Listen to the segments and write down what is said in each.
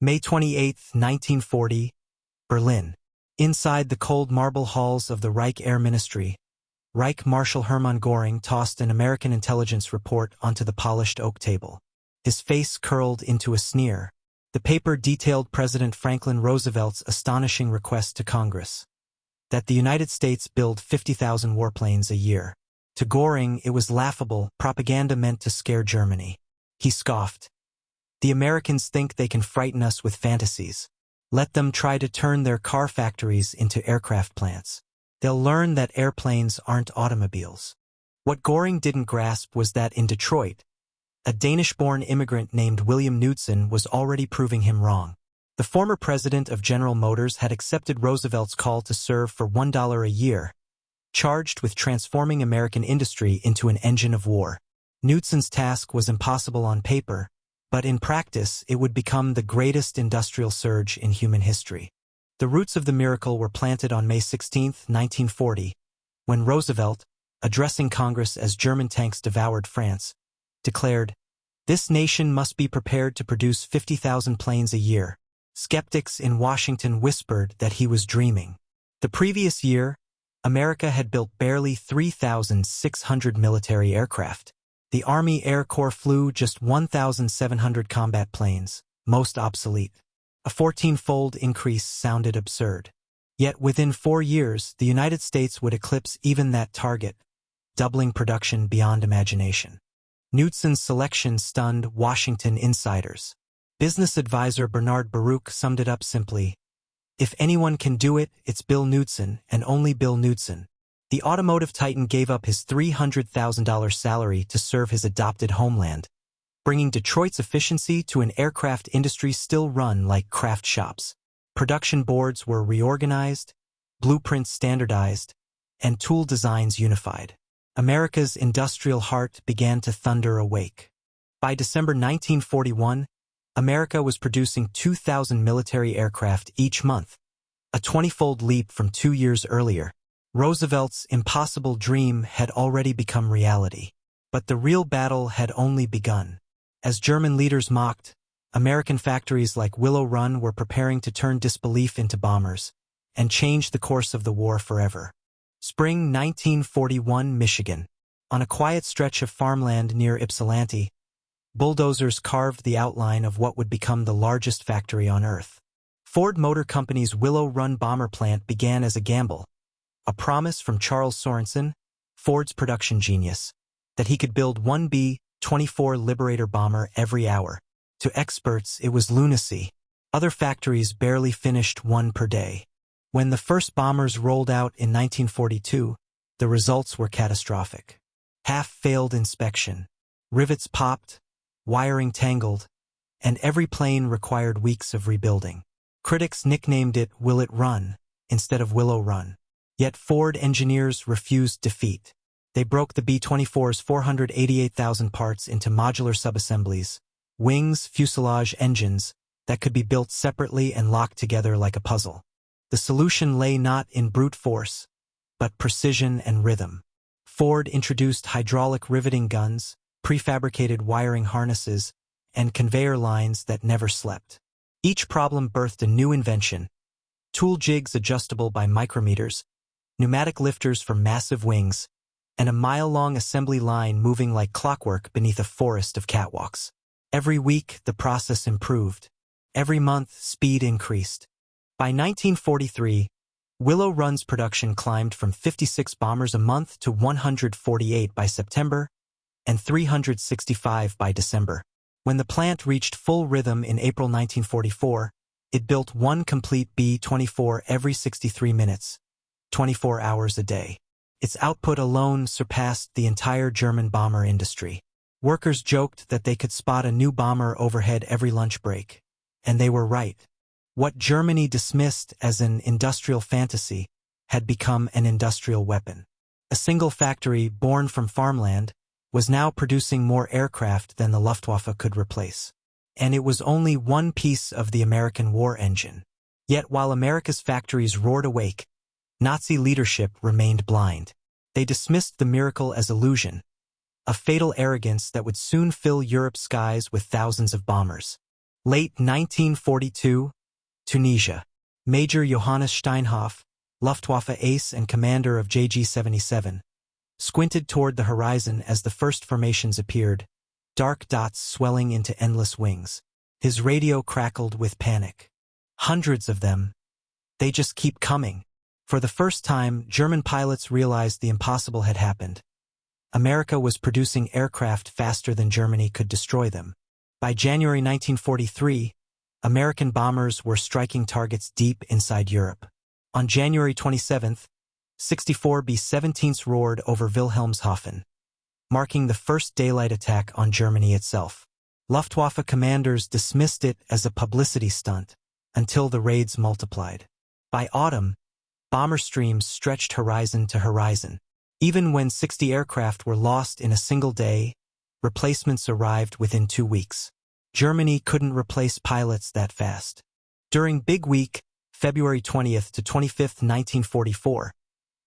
May 28, 1940, Berlin. Inside the cold marble halls of the Reich Air Ministry, Reich Marshal Hermann Göring tossed an American intelligence report onto the polished oak table. His face curled into a sneer. The paper detailed President Franklin Roosevelt's astonishing request to Congress that the United States build 50,000 warplanes a year. To Göring, it was laughable propaganda meant to scare Germany. He scoffed. The Americans think they can frighten us with fantasies. Let them try to turn their car factories into aircraft plants. They'll learn that airplanes aren't automobiles. What Göring didn't grasp was that in Detroit, a Danish-born immigrant named William Knudsen was already proving him wrong. The former president of General Motors had accepted Roosevelt's call to serve for $1 a year, charged with transforming American industry into an engine of war. Knudsen's task was impossible on paper, but in practice it would become the greatest industrial surge in human history. The roots of the miracle were planted on May 16, 1940, when Roosevelt, addressing Congress as German tanks devoured France, declared, "This nation must be prepared to produce 50,000 planes a year." Skeptics in Washington whispered that he was dreaming. The previous year, America had built barely 3,600 military aircraft. The Army Air Corps flew just 1,700 combat planes, most obsolete. A 14-fold increase sounded absurd. Yet within 4 years, the United States would eclipse even that target, doubling production beyond imagination. Knudsen's selection stunned Washington insiders. Business advisor Bernard Baruch summed it up simply: "If anyone can do it, it's Bill Knudsen, and only Bill Knudsen." The automotive titan gave up his $300,000 salary to serve his adopted homeland, bringing Detroit's efficiency to an aircraft industry still run like craft shops. Production boards were reorganized, blueprints standardized, and tool designs unified. America's industrial heart began to thunder awake. By December 1941, America was producing 2,000 military aircraft each month, a 20-fold leap from 2 years earlier. Roosevelt's impossible dream had already become reality. But the real battle had only begun. As German leaders mocked, American factories like Willow Run were preparing to turn disbelief into bombers and change the course of the war forever. Spring 1941, Michigan. On a quiet stretch of farmland near Ypsilanti, bulldozers carved the outline of what would become the largest factory on Earth. Ford Motor Company's Willow Run bomber plant began as a gamble, a promise from Charles Sorensen, Ford's production genius, that he could build one B-24 Liberator bomber every hour. To experts, it was lunacy. Other factories barely finished one per day. When the first bombers rolled out in 1942, the results were catastrophic. Half-failed inspection, rivets popped, wiring tangled, and every plane required weeks of rebuilding. Critics nicknamed it "Will It Run" instead of Willow Run. Yet Ford engineers refused defeat. They broke the B-24's 488,000 parts into modular subassemblies, wings, fuselage, engines, that could be built separately and locked together like a puzzle. The solution lay not in brute force, but precision and rhythm. Ford introduced hydraulic riveting guns, prefabricated wiring harnesses, and conveyor lines that never slept. Each problem birthed a new invention: tool jigs adjustable by micrometers, pneumatic lifters for massive wings, and a mile-long assembly line moving like clockwork beneath a forest of catwalks. Every week, the process improved. Every month, speed increased. By 1943, Willow Run's production climbed from 56 bombers a month to 148 by September and 365 by December. When the plant reached full rhythm in April 1944, it built one complete B-24 every 63 minutes, 24 hours a day. Its output alone surpassed the entire German bomber industry. Workers joked that they could spot a new bomber overhead every lunch break. And they were right. What Germany dismissed as an industrial fantasy had become an industrial weapon. A single factory born from farmland was now producing more aircraft than the Luftwaffe could replace. And it was only one piece of the American war engine. Yet while America's factories roared awake, Nazi leadership remained blind. They dismissed the miracle as illusion, a fatal arrogance that would soon fill Europe's skies with thousands of bombers. Late 1942, Tunisia. Major Johannes Steinhoff, Luftwaffe ace and commander of JG-77, squinted toward the horizon as the first formations appeared, dark dots swelling into endless wings. His radio crackled with panic. Hundreds of them. They just keep coming. For the first time, German pilots realized the impossible had happened. America was producing aircraft faster than Germany could destroy them. By January 1943, American bombers were striking targets deep inside Europe. On January 27th, 64 B-17s roared over Wilhelmshaven, marking the first daylight attack on Germany itself. Luftwaffe commanders dismissed it as a publicity stunt until the raids multiplied. By autumn, bomber streams stretched horizon to horizon. Even when 60 aircraft were lost in a single day, replacements arrived within 2 weeks. Germany couldn't replace pilots that fast. During Big Week, February 20th to 25th, 1944,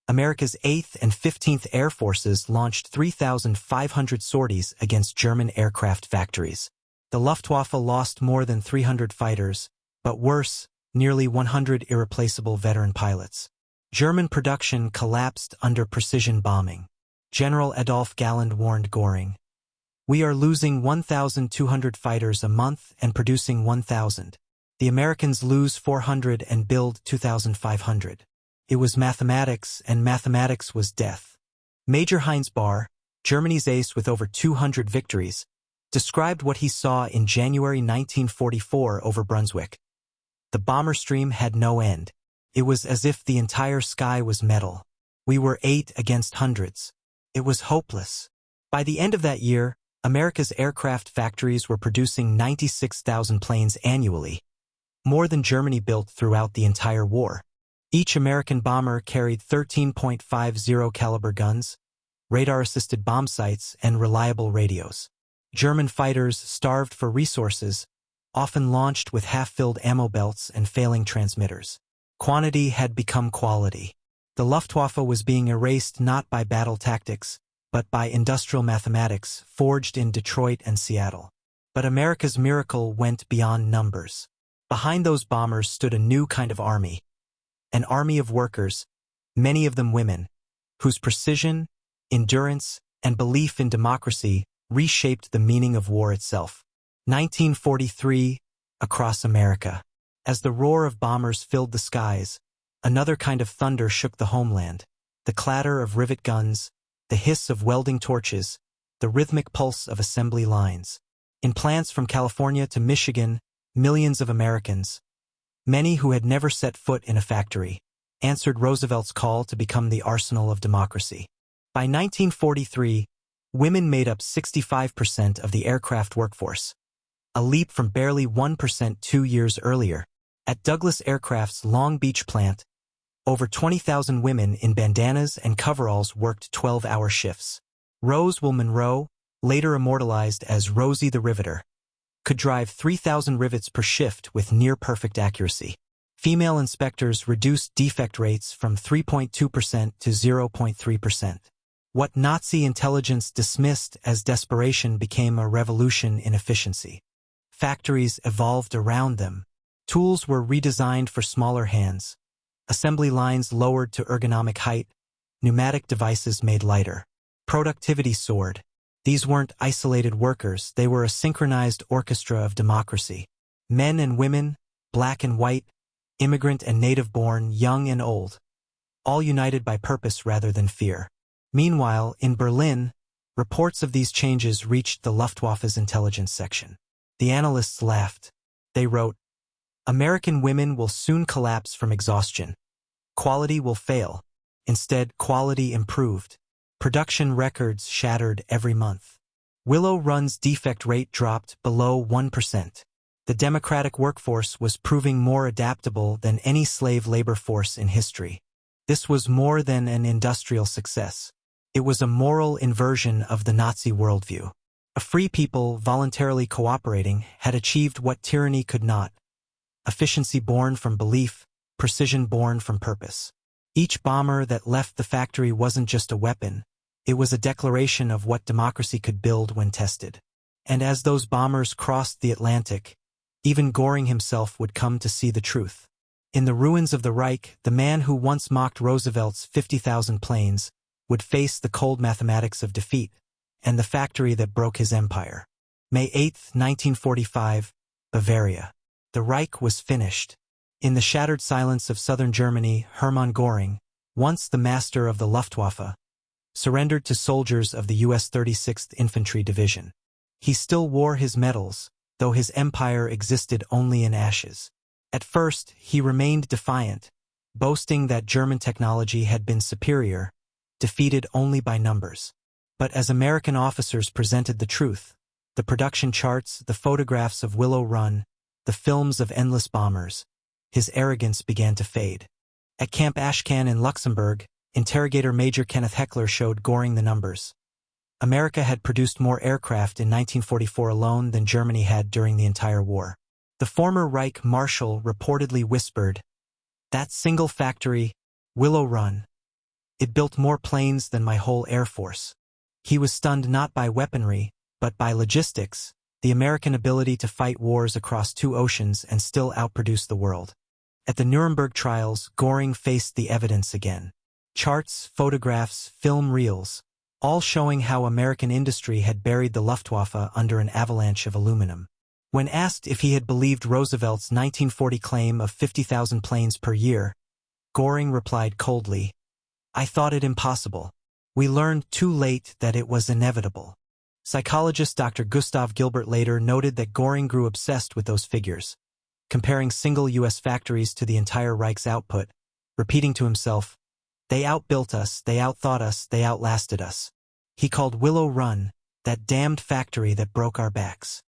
America's 8th and 15th Air Forces launched 3,500 sorties against German aircraft factories. The Luftwaffe lost more than 300 fighters, but worse, nearly 100 irreplaceable veteran pilots. German production collapsed under precision bombing. General Adolf Galland warned Göring, "We are losing 1,200 fighters a month and producing 1,000. The Americans lose 400 and build 2,500. It was mathematics, and mathematics was death." Major Heinz Bahr, Germany's ace with over 200 victories, described what he saw in January 1944 over Brunswick. The bomber stream had no end. It was as if the entire sky was metal. We were 8 against hundreds. It was hopeless. By the end of that year, America's aircraft factories were producing 96,000 planes annually, more than Germany built throughout the entire war. Each American bomber carried 13.50 caliber guns, radar-assisted bomb sights, and reliable radios. German fighters, starved for resources, often launched with half-filled ammo belts and failing transmitters. Quantity had become quality. The Luftwaffe was being erased not by battle tactics, but by industrial mathematics forged in Detroit and Seattle. But America's miracle went beyond numbers. Behind those bombers stood a new kind of army. An army of workers, many of them women, whose precision, endurance, and belief in democracy reshaped the meaning of war itself. 1943, across America. As the roar of bombers filled the skies, another kind of thunder shook the homeland. The clatter of rivet guns, the hiss of welding torches, the rhythmic pulse of assembly lines. In plants from California to Michigan, millions of Americans, many who had never set foot in a factory, answered Roosevelt's call to become the arsenal of democracy. By 1943, women made up 65% of the aircraft workforce, a leap from barely 1% 2 years earlier. At Douglas Aircraft's Long Beach plant, over 20,000 women in bandanas and coveralls worked 12-hour shifts. Rose Monroe, later immortalized as Rosie the Riveter, could drive 3,000 rivets per shift with near-perfect accuracy. Female inspectors reduced defect rates from 3.2% to 0.3%. What Nazi intelligence dismissed as desperation became a revolution in efficiency. Factories evolved around them. Tools were redesigned for smaller hands. Assembly lines lowered to ergonomic height. Pneumatic devices made lighter. Productivity soared. These weren't isolated workers, they were a synchronized orchestra of democracy. Men and women, black and white, immigrant and native-born, young and old, all united by purpose rather than fear. Meanwhile, in Berlin, reports of these changes reached the Luftwaffe's intelligence section. The analysts laughed. They wrote, "American women will soon collapse from exhaustion. Quality will fail. Instead, quality improved. Production records shattered every month. Willow Run's defect rate dropped below 1%. The democratic workforce was proving more adaptable than any slave labor force in history. This was more than an industrial success. It was a moral inversion of the Nazi worldview. A free people voluntarily cooperating had achieved what tyranny could not. Efficiency born from belief, precision born from purpose. Each bomber that left the factory wasn't just a weapon, it was a declaration of what democracy could build when tested. And as those bombers crossed the Atlantic, Even Göring himself would come to see the truth. In the ruins of the Reich, the man who once mocked Roosevelt's 50,000 planes would face the cold mathematics of defeat and the factory that broke his empire. May 8, 1945, Bavaria. The Reich was finished. In the shattered silence of southern Germany, Hermann Göring, once the master of the Luftwaffe, surrendered to soldiers of the U.S. 36th Infantry Division. He still wore his medals, though his empire existed only in ashes. At first, he remained defiant, boasting that German technology had been superior, defeated only by numbers. But as American officers presented the truth, the production charts, the photographs of Willow Run, the films of endless bombers, his arrogance began to fade. At Camp Ashcan in Luxembourg, Interrogator Major Kenneth Heckler showed Göring the numbers. America had produced more aircraft in 1944 alone than Germany had during the entire war. The former Reich Marshal reportedly whispered, "That single factory, Willow Run, it built more planes than my whole Air Force." He was stunned not by weaponry, but by logistics, the American ability to fight wars across 2 oceans and still outproduce the world. At the Nuremberg trials, Göring faced the evidence again. Charts, photographs, film reels, all showing how American industry had buried the Luftwaffe under an avalanche of aluminum. When asked if he had believed Roosevelt's 1940 claim of 50,000 planes per year, Göring replied coldly, "I thought it impossible. We learned too late that it was inevitable." Psychologist Dr. Gustav Gilbert later noted that Göring grew obsessed with those figures, comparing single U.S. factories to the entire Reich's output, repeating to himself, "They outbuilt us, they outthought us, they outlasted us." He called Willow Run, "that damned factory that broke our backs."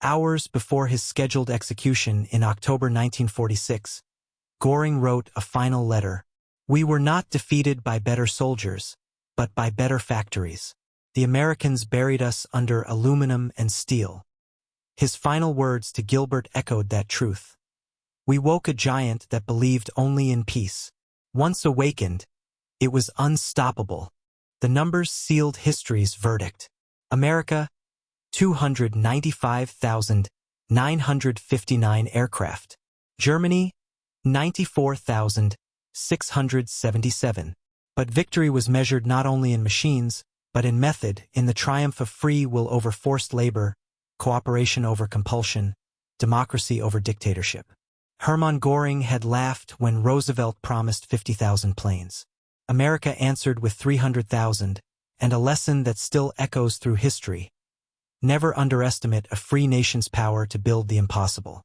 Hours before his scheduled execution in October 1946, Göring wrote a final letter. "We were not defeated by better soldiers, but by better factories. The Americans buried us under aluminum and steel." His final words to Gilbert echoed that truth. "We woke a giant that believed only in peace. Once awakened, it was unstoppable." The numbers sealed history's verdict. America, 295,959 aircraft. Germany, 94,677. But victory was measured not only in machines, but in method, in the triumph of free will over forced labor, cooperation over compulsion, democracy over dictatorship. Hermann Göring had laughed when Roosevelt promised 50,000 planes. America answered with 300,000, and a lesson that still echoes through history. Never underestimate a free nation's power to build the impossible.